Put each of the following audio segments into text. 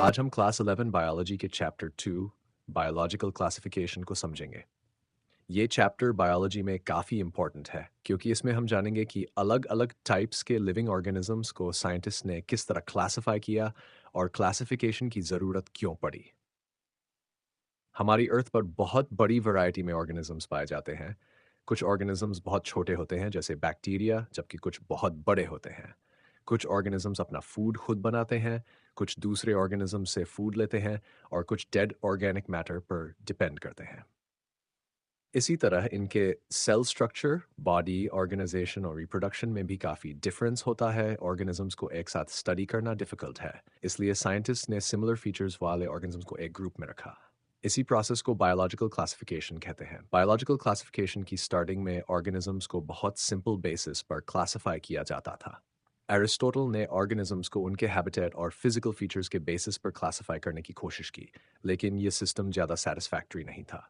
आज हम class 11 biology के चैप्टर 2 बायोलॉजिकल क्लासिफिकेशन को समझेंगे। ये चैप्टर बायोलॉजी में काफ़ी इम्पोर्टेंट है क्योंकि इसमें हम जानेंगे कि अलग-अलग टाइप्स के लिविंग ऑर्गेनिजम्स को साइंटिस्ट ने किस तरह क्लासिफाई किया और क्लासिफिकेशन की ज़रूरत क्यों पड़ी। हमारी अर्थ पर बहुत बड़ी वैरायटी में ऑर्गेनिजम्स पाए जाते हैं। कुछ ऑर्गेनिजम्स बहुत छोटे होते हैं जैसे बैक्टीरिया, जबकि कुछ बहुत बड़े होते हैं। कुछ ऑर्गेनिजम्स अपना फूड खुद बनाते हैं, कुछ दूसरे ऑर्गेनिजम्स से फूड लेते हैं और कुछ डेड ऑर्गेनिक मैटर पर डिपेंड करते हैं। इसी तरह इनके सेल स्ट्रक्चर, बॉडी ऑर्गेनाइजेशन और रिप्रोडक्शन में भी काफ़ी डिफरेंस होता है। ऑर्गेनिजम्स को एक साथ स्टडी करना डिफिकल्ट है, इसलिए साइंटिस्ट ने सिमिलर फीचर्स वाले ऑर्गेनिजम्स को एक ग्रुप में रखा। इसी प्रोसेस को बायोलॉजिकल क्लासिफिकेशन कहते हैं। बायोलॉजिकल क्लासिफिकेशन की स्टार्टिंग में ऑर्गेनिजम्स को बहुत सिंपल बेसिस पर क्लासिफाई किया जाता था। एरिस्टोटल ने ऑर्गेनिजम्स को उनके हैबिटेट और फिजिकल फीचर्स के बेसिस पर क्लासिफाई करने की कोशिश की, लेकिन ये सिस्टम ज़्यादा सेटिस्फैक्टरी नहीं था।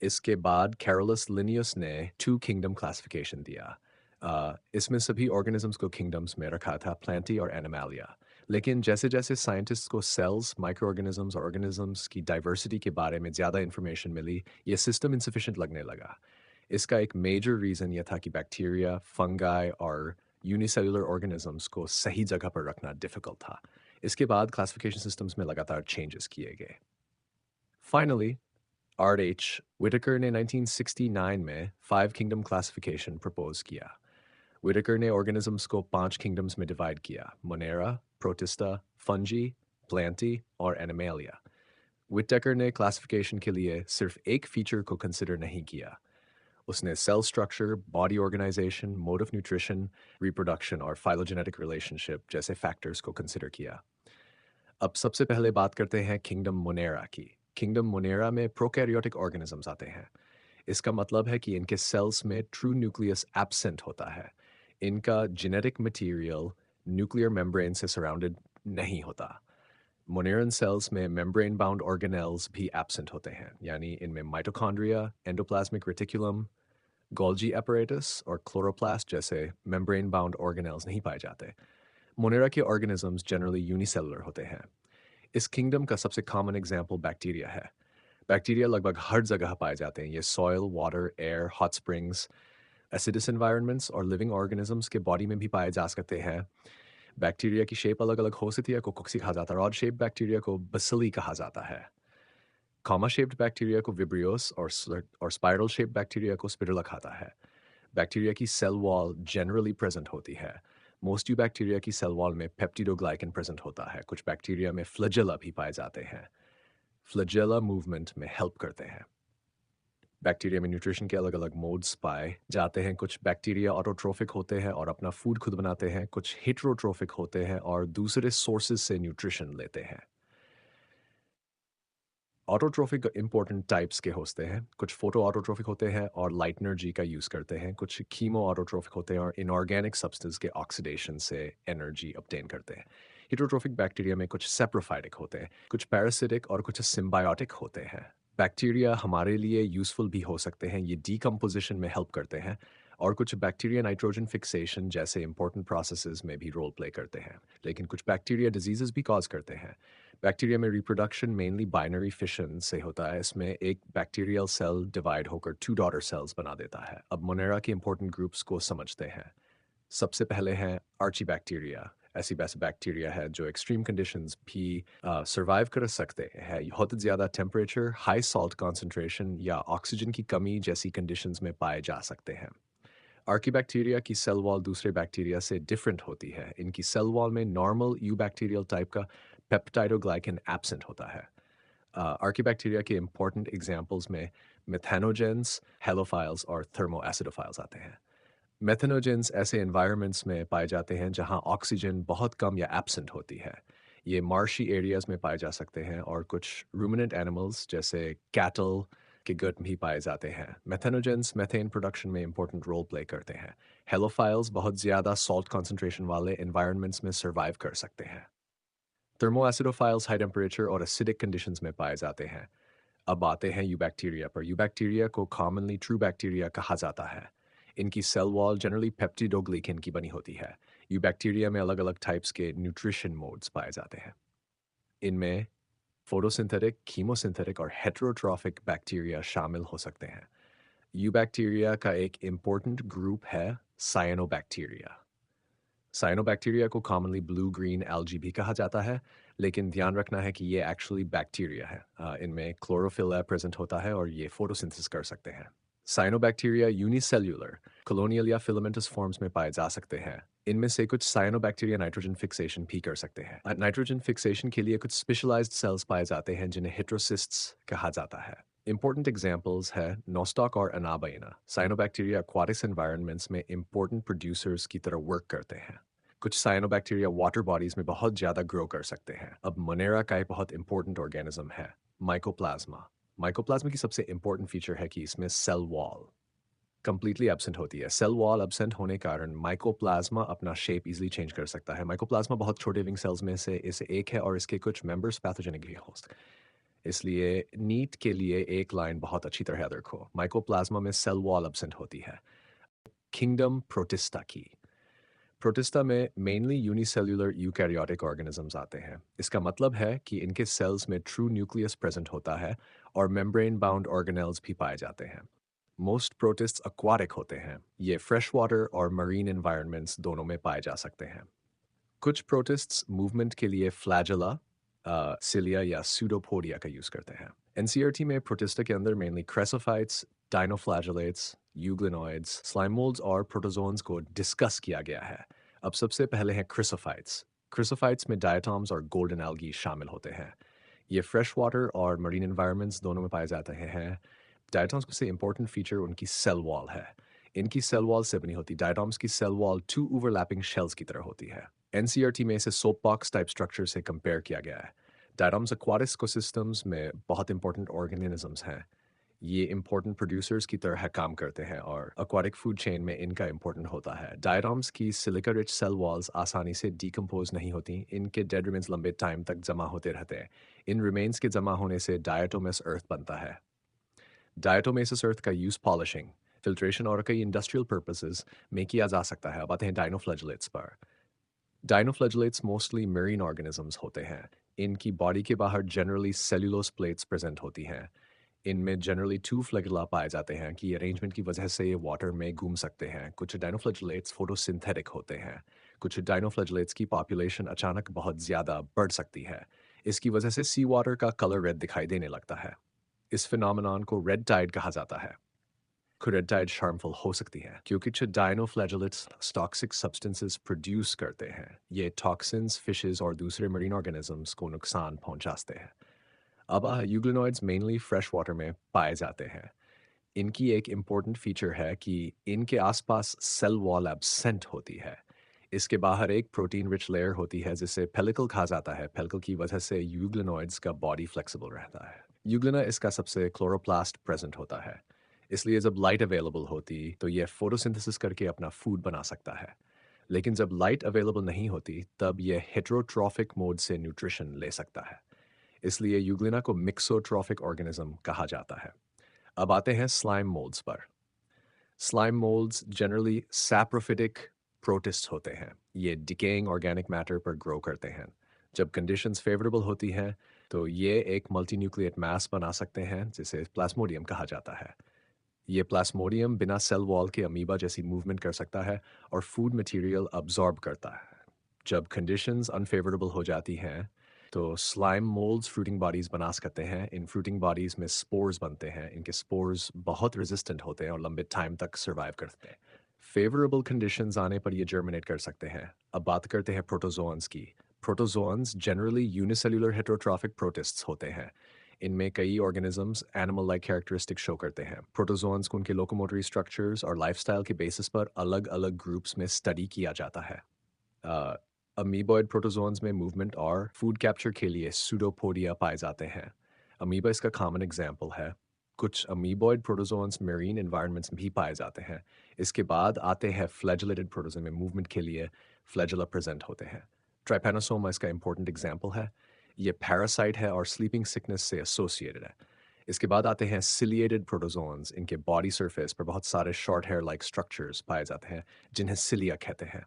इसके बाद कैरोलस लिनियस ने टू किंगडम क्लासिफिकेशन दिया। इसमें सभी ऑर्गेनिजम्स को किंगडम्स में रखा था, प्लांटी और एनिमैलिया। लेकिन जैसे जैसे साइंटिस्ट को सेल्स, माइक्रो ऑर्गेनिजम्स और ऑर्गेनिजम्स की डाइवर्सिटी के बारे में ज़्यादा इन्फॉर्मेशन मिली, ये सिस्टम इंसफिशिएंट लगने लगा। इसका एक मेजर रीज़न ये था कि बैक्टीरिया, फंगाई और यूनिसेलुलर ऑर्गेनिजम्स को सही जगह पर रखना डिफिकल्ट था। इसके बाद क्लासिफिकेशन सिस्टम्स में लगातार चेंजेस किए गए। Finally RH. व्हिटेकर ने 1969 में फाइव किंगडम क्लासिफिकेशन प्रपोज किया। व्हिटेकर ने ऑर्गेनिजम्स को 5 किंगडम्स में डिवाइड किया: मोनेरा, प्रोटिस्टा, फंजी, प्लांटी और एनिमैलिया। व्हिटेकर ने क्लासिफिकेशन के लिए सिर्फ एक फीचर को कंसिडर नहीं किया। उसने cell structure, body organisation, mode of nutrition, reproduction और फाइलोजेनेटिक रिलेशनशिप जैसे फैक्टर्स को कंसिडर किया। अब सबसे पहले बात करते हैं किंगडम मोनेरा की। किंगडम मोनेरा में प्रोकैरियोटिक ऑर्गेनिजम्स आते हैं। इसका मतलब है कि इनके सेल्स में ट्रू न्यूक्लियस एब्सेंट होता है। इनका जेनेटिक मटेरियल न्यूक्लियर मेम्ब्रेन से सराउंडेड नहीं होता। मोनेरन सेल्स में मेम्ब्रेन बाउंड ऑर्गेनेल्स भी एब्सेंट होते हैं, यानी इनमें mitochondria, endoplasmic reticulum, Golgi apparatus और क्लोरोप्लास्ट जैसे मेम्ब्रेन बाउंड ऑर्गेनेल्स नहीं पाए जाते। मोनेरा के ऑर्गेनिजम्स जनरली यूनिसेलुलर होते हैं। इस किंगडम का सबसे कॉमन एग्जाम्पल बैक्टीरिया है। बैक्टीरिया लगभग हर जगह पाए जाते हैं। ये soil, water, air, hot springs, acidus environments और लिविंग ऑर्गेनिजम्स के बॉडी में भी पाए जा सकते हैं। बैक्टीरिया की शेप अलग-अलग हो सकती है, को कोक्सी कहा जाता है। रॉड शेप बैक्टीरिया को बसिली कहा जाता है। कॉमा शेप्ड बैक्टीरिया को विब्रियोस और स्पाइरल शेप बैक्टीरिया को स्पिरुला खाता है। बैक्टीरिया की सेल वॉल जनरली प्रेजेंट होती है। मोस्ट बैक्टीरिया की सेल वॉल में पेप्टिडोग्लाइकन प्रेजेंट होता है। कुछ बैक्टीरिया में फ्लैजेला भी पाए जाते हैं। फ्लैजेला मूवमेंट में हेल्प करते हैं। बैक्टीरिया में न्यूट्रिशन के अलग-अलग मोड्स पाए जाते हैं। कुछ बैक्टीरिया ऑटोट्रोफिक होते हैं और अपना फूड खुद बनाते हैं। कुछ हेटेरोट्रोफिक होते हैं और दूसरे सोर्सेज से न्यूट्रिशन लेते हैं। ऑटोट्रोफिक इंपॉर्टेंट टाइप्स के होते हैं। कुछ फोटो ऑटोट्रोफिक होते हैं और लाइट एनर्जी का यूज़ करते हैं। कुछ कीमो ऑटोट्रोफिक होते हैं और इनऑर्गेनिक सब्सटेंस के ऑक्सीडेशन से एनर्जी ऑब्टेन करते हैं। हेटेरोट्रोफिक बैक्टीरिया में कुछ सेप्रोफाइटिक होते हैं, कुछ पैरासिटिक और कुछ सिम्बायोटिक होते हैं। बैक्टीरिया हमारे लिए यूज़फुल भी हो सकते हैं। ये डिकम्पोजिशन में हेल्प करते हैं और कुछ बैक्टीरिया नाइट्रोजन फिक्सेशन जैसे इंपॉर्टेंट प्रोसेसेस में भी रोल प्ले करते हैं। लेकिन कुछ बैक्टीरिया डिजीजेस भी कॉज करते हैं। बैक्टीरिया में रिप्रोडक्शन मेनली बाइनरी फिशन से होता है। इसमें एक बैक्टीरियल सेल डिवाइड होकर 2 डॉटर सेल्स बना देता है। अब मोनेरा के इंपॉर्टेंट ग्रुप्स को समझते हैं। सबसे पहले हैं आर्चीबैक्टीरिया। ऐसी वैसे बैक्टीरिया है जो एक्सट्रीम कंडीशंस भी सर्वाइव कर सकते हैं। बहुत ज़्यादा टेम्परेचर, हाई सॉल्ट कॉन्सेंट्रेशन या ऑक्सीजन की कमी जैसी कंडीशंस में पाए जा सकते हैं। आर्कीबैक्टीरिया की सेल वॉल दूसरे बैक्टीरिया से डिफरेंट होती है। इनकी सेल वॉल में नॉर्मल यूबैक्टीरियल टाइप का पेप्टाइडोग्लाइकन एब्सेंट होता है। आर्कीबैक्टीरिया के इंपॉर्टेंट एग्जांपल्स में मेथेनोजेंस, हेलोफाइल्स और थर्मोएसिडोफाइल्स आते हैं। मेथेनोजेंस ऐसे एनवायरनमेंट्स में पाए जाते हैं जहां ऑक्सीजन बहुत कम या एब्सेंट होती है। ये मार्शी एरियाज में पाए जा सकते हैं और कुछ रूमिनेंट एनिमल्स जैसे कैटल के गट भी पाए जाते हैं। मेथेनोजेंस मेथेन प्रोडक्शन में इंपॉर्टेंट रोल प्ले करते हैं। हेलोफाइल्स बहुत ज़्यादा सॉल्ट कॉन्सेंट्रेशन वाले एनवायरनमेंट्स में सर्वाइव कर सकते हैं। थर्मोएसिडोफाइल्स हाई टेम्परेचर और एसिडिक कंडीशंस में पाए जाते हैं। अब आते हैं यूबैक्टीरिया पर। यूबैक्टीरिया को कॉमनली ट्रू बैक्टीरिया कहा जाता है। इनकी सेल वॉल जनरली पेप्टिडोग्लिकन की बनी होती है। यूबैक्टीरिया में अलग-अलग टाइप्स के न्यूट्रिशन मोड्स पाए जाते हैं। इनमें फोटोसिंथेटिक, कीमोसिंथेटिक और हेटेरोट्रॉफिक बैक्टीरिया शामिल हो सकते हैं। यूबैक्टीरिया का एक इम्पोर्टेंट ग्रुप है साइनोबैक्टीरिया। साइनोबैक्टीरिया को कॉमनली ब्लू ग्रीन एल्गी भी कहा जाता है, लेकिन ध्यान रखना है कि ये एक्चुअली बैक्टीरिया है। इनमें क्लोरोफिल प्रेजेंट होता है और ये फोटोसिंथेसिस कर सकते हैं। साइनोबैक्टीरिया यूनिसेल्यूलर, कॉलोनियल या फिलामेंटस फॉर्म्स में पाए जा सकते हैं। इनमें से कुछ साइनोबैक्टीरिया नाइट्रोजन फिक्सेशन भी कर सकते हैं। नाइट्रोजन फिक्सेशन के लिए कुछ स्पेशलाइज्ड सेल्स पाए जाते हैं जिन्हें हेट्रोसिस्ट्स कहा जाता है। इंपॉर्टेंट एग्जाम्पल्स है नोस्टॉक और अनाबाइना। साइनोबैक्टीरिया aquatics एनवायरनमेंट्स में इंपॉर्टेंट प्रोड्यूसर्स की तरह वर्क करते हैं। कुछ साइनोबैक्टीरिया वाटर बॉडीज में बहुत ज़्यादा ग्रो कर सकते हैं। अब मोनेरा का एक बहुत इंपॉर्टेंट ऑर्गेनिज्म है माइकोप्लाज्मा। माइकोप्लाज्मा की सबसे इंपॉर्टेंट फीचर है कि इसमें सेल वॉल कंप्लीटली एब्सेंट होती है। सेल वॉल एब्सेंट होने के कारण माइकोप्लाज्मा अपना शेप इजीली चेंज कर सकता है। माइकोप्लाज्मा बहुत छोटे विंग सेल्स में से इसे एक है और इसके कुछ मेंबर्स पैथोजेनिक भी हो सकते हैं। इसलिए नीट के लिए एक लाइन बहुत अच्छी तरह याद रखो, माइकोप्लाज्मा में सेल वॉल एब्सेंट होती है। किंगडम प्रोटिस्टा की। प्रोटिस्टा में मेनली यूनिसेल्युलर यूकैरियोटिक ऑर्गेनिजम्स आते हैं। इसका मतलब है कि इनके सेल्स में ट्रू न्यूक्लियस प्रेजेंट होता है और मेम्ब्रेन बाउंड ऑर्गेनेल्स भी पाए जाते हैं। मोस्ट प्रोटिस्ट्स aquatic होते हैं। ये फ्रेश वाटर और मरीन एनवायरनमेंट्स दोनों में पाए जा सकते हैं। कुछ प्रोटिस्ट्स मूवमेंट के लिए फ्लैजेला, सिलिया या सूडोपोडिया का यूज़ करते हैं। एनसीईआरटी में प्रोटिस्टा के अंदर मेनली क्रेसोफाइट्स, डाइनोफ्लैजेलेट्स, यूग्लिनॉइड्स, स्लाइम मोल्ड्स और प्रोटोजोन्स को डिस्कस किया गया है। अब सबसे पहले हैं क्रिसोफाइट्स। क्रिसोफाइट्स में डायटॉम्स और गोल्डन एल्गी शामिल होते हैं। ये फ्रेश वाटर और मरीन एनवायरनमेंट्स दोनों में पाए जाते हैं। डायटॉम्स में से इंपॉर्टेंट फीचर उनकी सेल वॉल है। इनकी सेल वॉल से बनी होती डायटॉम्स की cell wall two overlapping shells की तरह होती है। एनसीईआरटी में इसे सोप बॉक्स टाइप स्ट्रक्चर से कंपेयर किया गया है। डायटॉम्स aquatic इकोसिस्टम्स में बहुत इंपॉर्टेंट ऑर्गेनिजम्स हैं। ये इंपॉर्टेंट प्रोड्यूसर्स की तरह काम करते हैं और aquatic फूड चेन में इनका इंपॉर्टेंट होता है। डायटॉम्स की सिलिका रिच सेल वॉल्स आसानी से डिकम्पोज नहीं होती। इनके डेड रिमेन्स लंबे टाइम तक जमा होते रहते हैं। इन रिमेन्स के जमा होने से डायटोमस अर्थ बनता है। डायटोमेसिस अर्थ का यूज़ पॉलिशिंग, फिल्ट्रेशन और कई इंडस्ट्रियल पर्पसेस में किया जा सकता है। अब आते हैं डाइनोफ्लैजेलेट्स पर। डाइनोफ्लैजेलेट्स मोस्टली मेरीन ऑर्गेनिजम्स होते हैं। इनकी बॉडी के बाहर जनरली सेल्यूलोज प्लेट्स प्रेजेंट होती हैं। इनमें जनरली टू फ्लैगेला पाए जाते हैं कि अरेंजमेंट की वजह से ये वाटर में घूम सकते हैं। कुछ डाइनोफ्लैजेलेट्स फोटोसिंथेटिक होते हैं। कुछ डाइनोफ्लैजेलेट्स की पॉपुलेशन अचानक बहुत ज़्यादा बढ़ सकती है। इसकी वजह से सी वाटर का कलर रेड दिखाई देने लगता है। इस फिनोमेनॉन को रेड टाइड कहा जाता है। रेड टाइड हार्मफुल हो सकती है क्योंकि जो डाइनोफ्लैजेलेट्स टॉक्सिक सब्सटेंसेस प्रोड्यूस करते हैं। ये टॉक्सिन्स फिशेस और दूसरे मरीन ऑर्गेनिजम्स को नुकसान पहुंचाते हैं। अब यूग्लिनॉइड्स मेनली फ्रेश वाटर में पाए जाते हैं। इनकी एक इम्पॉर्टेंट फीचर है कि इनके आसपास सेल वॉल एब्सेंट होती है। इसके बाहर एक प्रोटीन रिच लेयर होती है जिसे पेलिकल कहा जाता है। पेलिकल की वजह से यूग्लिनॉइड्स का बॉडी फ्लेक्सिबल रहता है। यूग्लिना इसका सबसे क्लोरोप्लास्ट प्रेजेंट होता है। इसलिए जब लाइट अवेलेबल होती तो ये फोटोसिंथेसिस करके अपना फूड बना सकता है। लेकिन जब लाइट अवेलेबल नहीं होती तब ये हेटेरोट्रॉफिक मोड से न्यूट्रिशन ले सकता है। इसलिए यूग्लिना को मिक्सोट्रॉफिक ऑर्गेनिज्म कहा जाता है। अब आते हैं स्लाइम मोल्ड्स पर। Slime moulds generally saprophytic protist होते हैं। ये डिकेइंग ऑर्गेनिक मैटर पर ग्रो करते हैं। जब कंडीशंस फेवरेबल होती हैं तो ये एक मल्टीन्यूक्लिएट मास बना सकते हैं जिसे प्लाज्मोडियम कहा जाता है। ये प्लाज्मोडियम बिना सेल वॉल के अमीबा जैसी मूवमेंट कर सकता है और फूड मटेरियल अब्जॉर्ब करता है। जब कंडीशंस अनफेवरेबल हो जाती हैं तो स्लाइम मोल्ड्स फ्रूटिंग बॉडीज बना सकते हैं। इन फ्रूटिंग बॉडीज में स्पोर्स बनते हैं। इनके स्पोर्स बहुत रेजिस्टेंट होते हैं और लंबे टाइम तक सर्वाइव करते हैं। फेवरेबल कंडीशंस आने पर ये जर्मिनेट कर सकते हैं। अब बात करते हैं प्रोटोजोन्स की। प्रोटोजोन्स जनरली यूनिसेल्युलर हेटेरोट्रॉफिक प्रोटिस्ट्स होते हैं। इनमें कई organisms animal like characteristic show करते हैं। प्रोटोजोन्स को उनके लोकोमोटरी स्ट्रक्चर्स और लाइफस्टाइल के बेसिस पर अलग अलग ग्रुप्स में स्टडी किया जाता है। अमीबॉइड प्रोटोजोन्स में मूवमेंट और फूड कैप्चर के लिए सूडोपोडिया पाए जाते हैं। अमीबा इसका कॉमन एग्जाम्पल है। कुछ अमीबॉइड प्रोटोजोन्स मेरीन एनवायरनमेंट्स में भी पाए जाते हैं। इसके बाद आते हैं फ्लैजेलेटेड प्रोटोजोन में मूवमेंट के लिए फ्लैजेला प्रेजेंट होते हैं। ट्राइपेनोसोमा इसका इंपॉर्टेंट एग्जाम्पल है। ये पैरासाइट है और स्लीपिंग सिकनेस से एसोसिएटेड है। इसके बाद आते हैं सिलिएटेड प्रोटोजोन्स। इनके बॉडी सरफेस पर बहुत सारे शॉर्ट हेयर लाइक स्ट्रक्चर्स पाए जाते हैं जिन्हें सिलिया कहते हैं।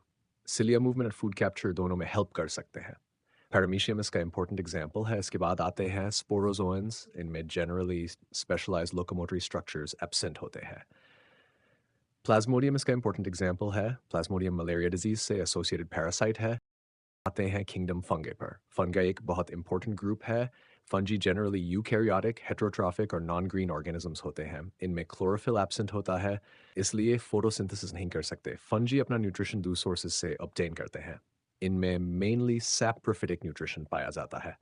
सिलिया मूवमेंट और फूड कैप्चर दोनों में हेल्प कर सकते हैं। पैरामीशियम इसका इंपॉर्टेंट एग्जाम्पल है। इसके बाद आते हैं स्पोरोजोन्स, इनमें generally specialised locomotory structures absent होते हैं। प्लाज्मोडियम इसका इंपॉर्टेंट एग्जाम्पल है। प्लाज्मोडियम मलेरिया डिजीज से एसोसिएटेड पैरासाइट है। आते हैं किंगडम फंगे पर। फंगाई एक बहुत इंपॉर्टेंट ग्रुप है। फंजी जनरली यूकैरियोटिक, हेटेरोट्रॉफिक और नॉन ग्रीन ऑर्गेनिजम्स होते हैं। इनमें क्लोरोफिल एब्सेंट होता है, इसलिए फोटोसिंथेसिस नहीं कर सकते। फंजी अपना न्यूट्रिशन दूसरे सोर्सेज से ऑब्टेन करते हैं। इनमें मेनली सैप्रोफिटिक न्यूट्रिशन पाया जाता है।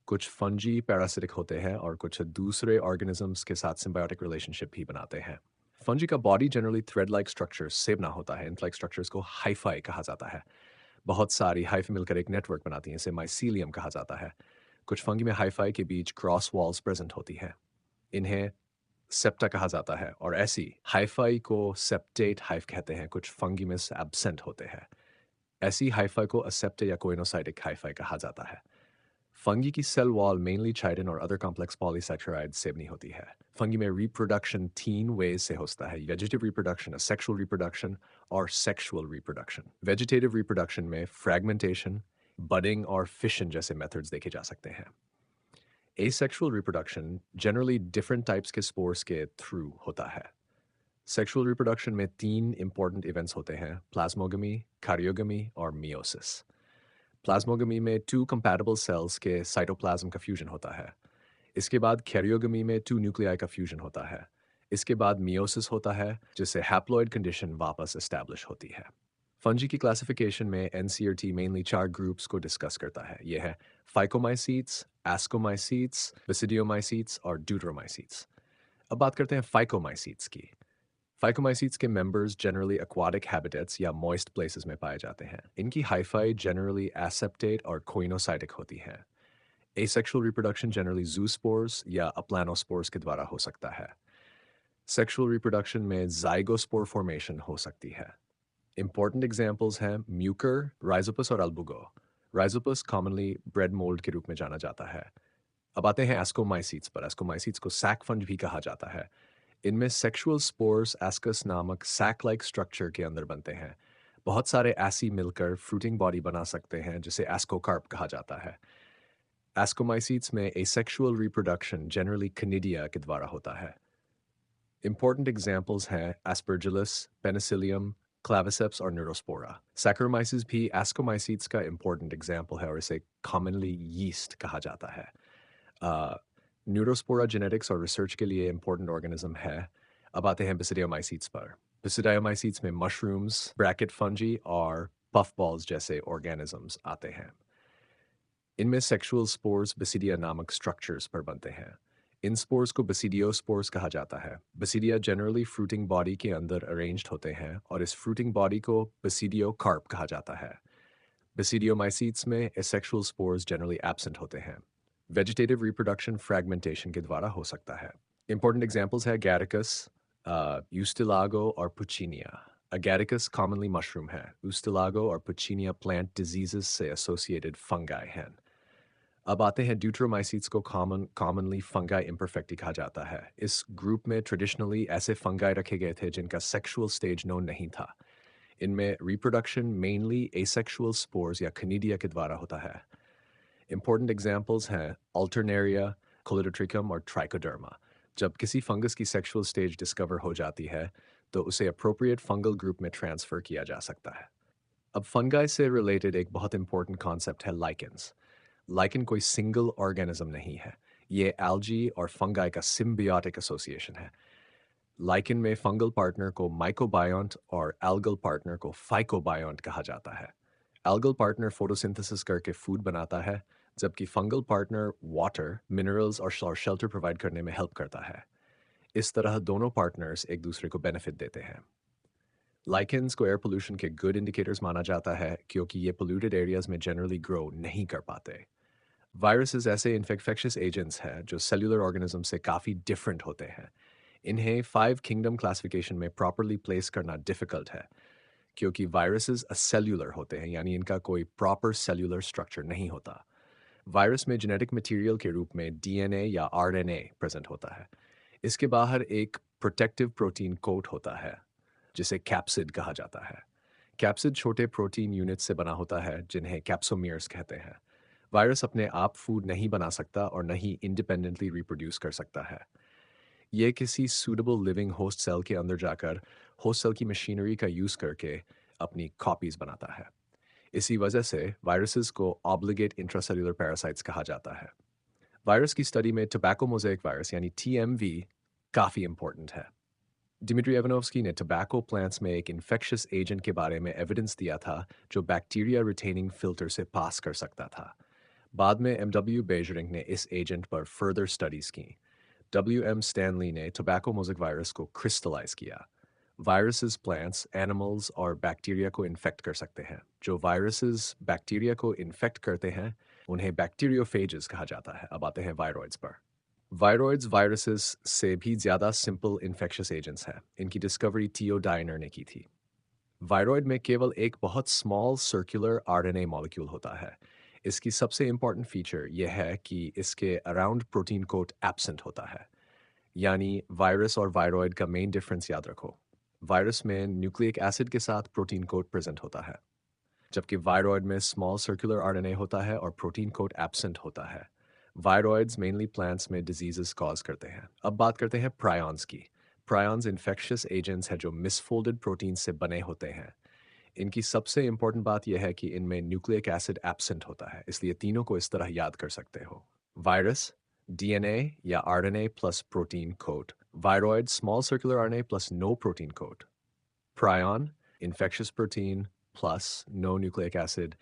कुछ फंजी पैरासिटिक होते हैं और कुछ दूसरे ऑर्गेनिजम्स के साथ सिम्बायोटिक रिलेशनशिप भी बनाते हैं। फंजी का body generally thread like structures से बना होता है। इन लाइक स्ट्रक्चर्स को हाइफाई कहा जाता है। बहुत सारी हाइफी मिलकर एक नेटवर्क बनाती हैं, इसे माइसीलियम कहा जाता है। कुछ फंगी में हाइफाई के बीच क्रॉस वॉल्स प्रेजेंट होती हैं, इन्हें सेप्टा कहा जाता है और ऐसी हाइफाई को सेप्टेट हाइफ कहते हैं। कुछ फंगी में एब्सेंट होते हैं, ऐसी हाइफाई को असेप्टे या कोइनोसाइटिक हाइफाई कहा जाता है। फंगी की सेल वॉल मेनली चाइटिन और अदर कॉम्प्लेक्स पॉलीसैकेराइड से बनी होती है। फंगी में रिप्रोडक्शन 3 वेज से होता है: वेजिटेटिव रिप्रोडक्शन, सेक्सुअल रिप्रोडक्शन और सेक्सुअल रिप्रोडक्शन। वेजिटेटिव रिप्रोडक्शन में फ्रैगमेंटेशन, बडिंग और फिशन जैसे मेथड्स देखे जा सकते हैं। Asexual reproduction generally different types के स्पोर्स के थ्रू होता है। सेक्सुअल रिप्रोडक्शन में 3 इंपॉर्टेंट इवेंट्स होते हैं: प्लाज्मोगमी, कारियोगमी और मियोसिस। प्लाज्मोगमी में 2 कंपैटिबल सेल्स के साइटोप्लाज्म का फ्यूजन होता है। इसके बाद कैरियोगमी में 2 न्यूक्लियाई का फ्यूजन होता है। इसके बाद मियोसिस होता है, जिससे हैप्लॉइड कंडीशन वापस एस्टैब्लिश होती है। फंजी की क्लासिफिकेशन में एनसीईआरटी मेनली 4 ग्रुप्स को डिस्कस करता है। ये है फाइकोमाइसीट्स, एस्कोमाइसीट्स, बेसिडियोमाइसीट्स और ड्यूटरोमाइसीट्स। अब बात करते हैं फाइकोमाइसीट्स की। फाइकोमाइसीट्स के मेंबर्स जनरली एक्वाटिक हैबिटेट्स या मॉइस्ट प्लेसेस में पाए जाते हैं। इनकी हाइफाई जनरली एसेप्टेट और कोइनोसाइटिक होती है। एसेक्सुअल रिप्रोडक्शन जनरली जूस्पोर्स या अप्लानोस्पोर्स के द्वारा हो सकता है। सेक्सुअल रिप्रोडक्शन में जाइगोस्पोर फॉर्मेशन हो सकती है। इंपॉर्टेंट एग्जाम्पल्स हैं म्यूकर, राइजोपस और अल्बुगो। राइजोपस कॉमनली ब्रेड मोल्ड के रूप में जाना जाता है। अब आते हैं एस्कोमाइसीट्स पर। एस्कोमाइसीट्स को सैक फंज भी कहा जाता है। इनमें सेक्सुअल स्पोर्स एस्कस नामक सैक लाइक स्ट्रक्चर के अंदर बनते हैं। बहुत सारे ऐसी मिलकर फ्रूटिंग बॉडी बना सकते हैं, जिसे एस्कोकार्प कहा जाता है। एस्कोमाइसीट्स में एसेक्सुअल रिप्रोडक्शन जनरली कनिडिया के द्वारा होता है। इंपॉर्टेंट एग्जाम्पल्स हैं एस्परजिलस, पेनिसिलियम, क्लाविसेप्स और न्यूरोस्पोरा। सैक्रोमाइसिस भी एस्कोमाइसीट्स का इंपॉर्टेंट एग्जाम्पल है और इसे कॉमनली यीस्ट कहा जाता है। न्यूरोस्पोरा जेनेटिक्स और रिसर्च के लिए इंपॉर्टेंट ऑर्गेनिज्म है। अब आते हैं बेसिडियोमाइसीट्स पर। बेसिडियोमाइसीट्स में मशरूम्स, ब्रैकेट फंजी और पफ बॉल्स जैसे ऑर्गेनिजम्स आते हैं। इनमें सेक्सुअल स्पोर्स बेसिडिया नामक स्ट्रक्चर्स पर बनते हैं। इन स्पोर्स को बेसिडियोस्पोर्स कहा जाता है। बेसिडिया जनरली फ्रूटिंग बॉडी के अंदर अरेंज्ड होते हैं और इस फ्रूटिंग बॉडी को बेसिडियोकार्प कहा जाता है। बेसिडियोमाइसीट्स में एसेक्सुअल स्पोर्स जनरली एब्सेंट होते हैं। वेजिटेटिव रिप्रोडक्शन फ्रैगमेंटेशन के द्वारा हो सकता है। इंपॉर्टेंट एग्जाम्पल्स है गैरिकस, यूस्टिलागो और पुचिनिया। अगैरिकस कॉमनली मशरूम है। यूस्टिलागो और पुचिनिया प्लांट डिजीजेस से एसोसिएटेड फंगाई हैं। अब आते हैं ड्यूट्रोमाइसीट्स को कॉमनली फंगाई इम्परफेक्टी कहा जाता है। इस ग्रुप में ट्रेडिशनली ऐसे फंगाई रखे गए थे जिनका सेक्सुअल स्टेज नोन नहीं था। इनमें रिप्रोडक्शन मेनली एसेक्सुअल स्पोर्स या कनिडिया के द्वारा होता है। इंपॉर्टेंट एग्जाम्पल्स हैं अल्टरनेरिया, कोलिडोट्रिकम और ट्राइकोडर्मा। जब किसी फंगस की सेक्सुअल स्टेज डिस्कवर हो जाती है, तो उसे अप्रोप्रिएट फंगल ग्रुप में ट्रांसफ़र किया जा सकता है। अब फंगाई से रिलेटेड एक बहुत इंपॉर्टेंट कॉन्सेप्ट है लाइकेंस। लाइकेन कोई सिंगल ऑर्गेनिज्म नहीं है, ये एल्गी और फंगाई का सिम्बियोटिक एसोसिएशन है। लाइकेन में फंगल पार्टनर को माइकोबायोंट और एल्गल पार्टनर को फाइकोबायोंट कहा जाता है। एल्गल पार्टनर फोटोसिंथेसिस करके फूड बनाता है, जबकि फंगल पार्टनर वाटर, मिनरल्स और शेल्टर प्रोवाइड करने में हेल्प करता है। इस तरह दोनों पार्टनर्स एक दूसरे को बेनिफिट देते हैं। लाइकेंस को एयर पोल्यूशन के गुड इंडिकेटर्स माना जाता है, क्योंकि ये पोल्यूटेड एरियाज में जनरली ग्रो नहीं कर पाते। वायरसेस ऐसे इन्फेक्शियस एजेंट्स हैं जो सेल्यूलर ऑर्गेनिज्म से काफ़ी डिफरेंट होते हैं। इन्हें 5 किंगडम क्लासिफिकेशन में प्रॉपरली प्लेस करना डिफ़िकल्ट है, क्योंकि वायरसेस असेल्यूलर होते हैं, यानी इनका कोई प्रॉपर सेल्यूलर स्ट्रक्चर नहीं होता। वायरस में जेनेटिक मटेरियल के रूप में डीएनए या आरएनए प्रेजेंट होता है। इसके बाहर एक प्रोटेक्टिव प्रोटीन कोट होता है, जिसे कैप्सिड कहा जाता है। कैप्सिड छोटे प्रोटीन यूनिट से बना होता है, जिन्हें कैप्सोमियर्स कहते हैं। वायरस अपने आप फूड नहीं बना सकता और न ही इंडिपेंडेंटली रिप्रोड्यूस कर सकता है। ये किसी सूटेबल लिविंग होस्ट सेल के अंदर जाकर होस्ट सेल की मशीनरी का यूज़ करके अपनी कॉपीज़ बनाता है। इसी वजह से वायरसेस को ऑब्लिगेट इंट्रासेल्युलर पैरासाइट्स कहा जाता है। वायरस की स्टडी में टोबैको मोज़ेक वायरस यानी टीएमवी काफ़ी इंपॉर्टेंट है। डिमिट्री एवनोव्स्की ने टोबैको प्लांट्स में एक इन्फेक्शियस एजेंट के बारे में एविडेंस दिया था जो बैक्टीरिया रिटेनिंग फिल्टर से पास कर सकता था। बाद में एमडब्ल्यू बेजरिंग ने इस एजेंट पर फर्दर स्टडीज़ की। डब्ल्यू एम स्टैनली ने टोबैको मोज़ेक वायरस को क्रिस्टलाइज किया। वायरसेस प्लांट्स, एनिमल्स और बैक्टीरिया को इन्फेक्ट कर सकते हैं। जो वायरसेस बैक्टीरिया को इन्फेक्ट करते हैं उन्हें बैक्टीरियोफेजेस कहा जाता है। अब आते हैं वायरॉइड्स पर। वायरॉइड्स वायरसेस से भी ज़्यादा सिंपल इन्फेक्शियस एजेंट्स हैं। इनकी डिस्कवरी टीओ डायनर ने की थी। वायरॉइड में केवल एक बहुत स्मॉल सर्कुलर आरएनए मॉलिक्यूल होता है। इसकी सबसे इंपॉर्टेंट फीचर यह है कि इसके अराउंड प्रोटीन कोट एब्सेंट होता है। यानी वायरस और वायरॉइड का मेन डिफरेंस याद रखो। वायरस में न्यूक्लिक एसिड के साथ प्रोटीन कोट प्रेजेंट होता है, जबकि वायरॉइड में स्मॉल सर्कुलर आरएनए होता है और प्रोटीन कोट एब्सेंट होता है। वायरॉइड्स मेनली प्लांट्स में डिजीजेस कॉज करते हैं। अब बात करते हैं प्रायॉन्स की। प्रायॉन्स इन्फेक्शियस एजेंट्स हैं जो मिसफोल्डेड प्रोटीन से बने होते हैं। इनकी सबसे इंपॉर्टेंट बात यह है कि इनमें न्यूक्लिक एसिड एब्सेंट होता है, इसलिए तीनों को इस तरह याद कर सकते हो। वायरस डीएनए या RNA plus protein coat, viroid small circular RNA plus no protein coat, prion, infectious protein, plus no nucleic acid.